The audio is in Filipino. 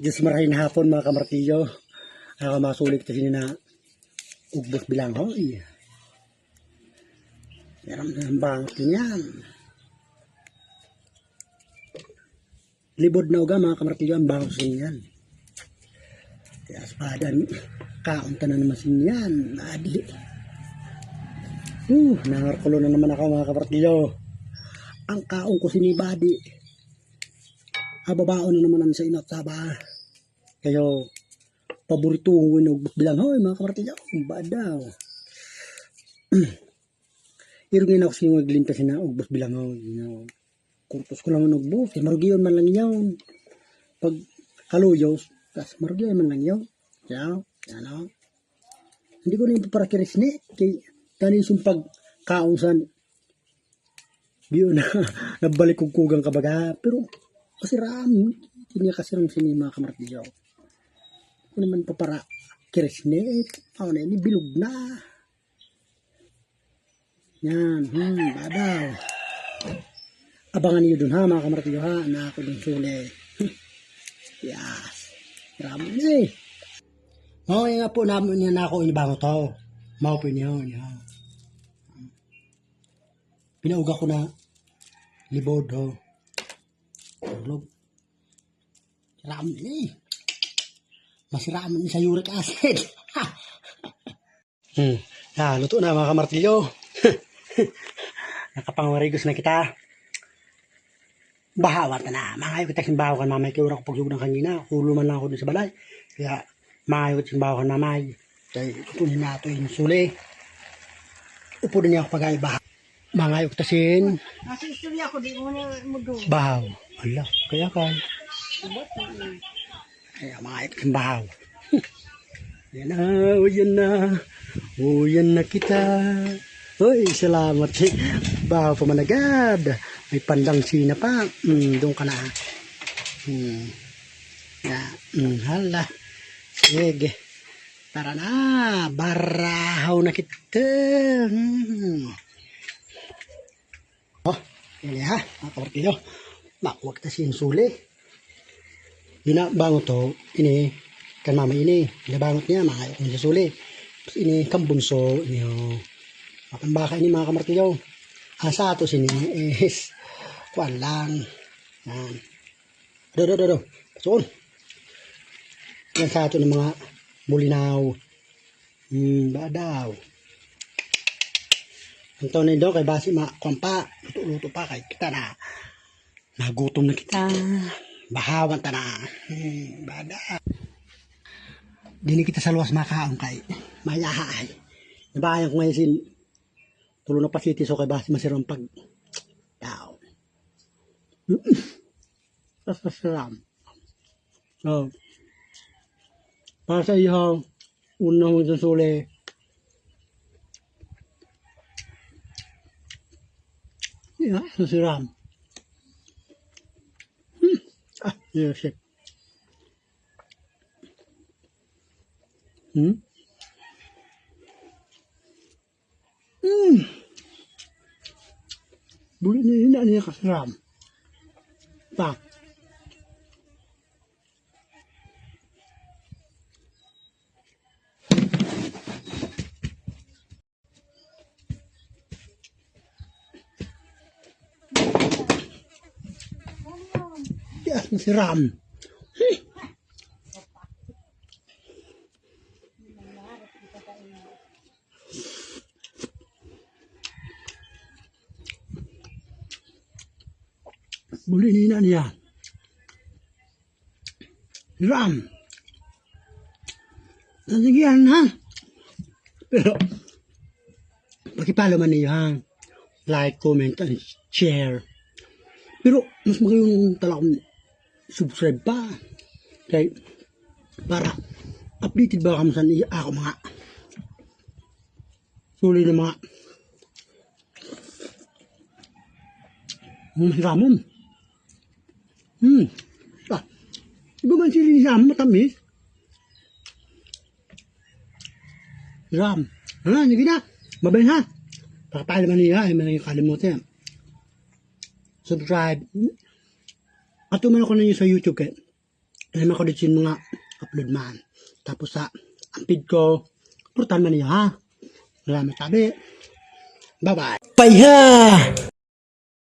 Diyos marahin hapon mga kamartilyo. Ako masulit kasi na ugbos bilang hoy. Meron ng bangot yan. Libod na uga mga kamartilyo ang bangot yan. Kaya espadan kaunta na naman yan. Adi. Nangarkulo na naman ako mga kamartilyo. Ang kaong ko sinibadi. Babao na naman ang sa inat saba. Kayo paborito ang winog bilang hoy mga kamartilyo. Badaw. Irungin ako siya maglintas na ugbos bilang hoy. Kurtos ko lang ang ugbos. Marugiyon man lang yun. Pag kaluyos, tas marugiyon man lang yun. Yan. Yan. Hindi ko na yung paparakiris ni. Kay tanis yung pagkaunsan. Biyo na. Nabalik kong kugang kabaga. Pero kasi ram. Hindi kasi ram sini mga kamartilyo. Kung naman paparakiris ni. Ako na yun. Bilog na. Yan. Badaw. Abangan niyo dun ha mga kamartilyo ha. Na ako dun suli. Yes. Ramo na eh. Okay nga po namin yan ako inibango to. Maupin niyo. Yan. Pinauga ko na libod ho. Tulog. Ramo na eh. Masiramo niya sa uric acid. Luto na mga kamartilyo. Nakapangarigos na kita. Bahawat na. Mangayot kita simbaho kan mamay. Kaya wala ko pagsugod ng kanina. Hulo man lang ako dun sa balay. Kaya mangayot simbaho kan mamay. Kaya tutunin na ito yung suli. Upo din niya ako pag-ay bahaw. Mangayot kita sin. Nasa istorya ko, di mo na mudo. Bahaw. Ala. Kaya kay. Kaya mangayot kita bahaw. Yan na. Yan na. Yan na kita. Uy, salamat. Bahaw pa man agad. May pandang sina pa. Doon ka na. Hala. Sige. Tara na. Barahaw na kita. Oh, yan ha. Mga kamartilyo. Makuha kita sinsuli. Binabangot to. Ini. Kan mama ini. Binabangot niya. Makayok niya sa suli. Tapos ini. Kambunso. Ini o. Matambaka ini mga kamartilyo. Sa ato sini is kuan lang. Yan. Do. Pasuon. Yan sa ato ng mga mulinaw. Badaw. Ang taon na daw kay basi kuan pa. Luto pa kay kita na. Nagutom na kita. Bahawan ta na. Badaw. Dini kita sa luwas makaon kay mayahay. Nabayan ko ngayon sin tulo na pasiti so kay basi masirang pag down. Sasalam. So, para sa iyo, unang susuli. Yeah, sasalam. Yes. Bulit na niya kasaram. Pa. Yes, masiram. Bulit na niya. Ram. Nandiyan ha. Pero, pakipalo man niyo ha. Like, comment, and share. Pero, mas magayong talagang subscribe pa. Okay. Para, updated ba kamo sa ako mga suli na mga ramon. Iba man sili ram, matamis. Ram. Sige na. Babay ha. Pakapala man niya, ay man yung kalimutan. Subscribe. At tumayo ko na nyo sa YouTube kaya Alam ako dito yung mga upload man. Tapos sa ampid ko, purtan man niya ha. Salamat tabi. Bye-bye. Payha!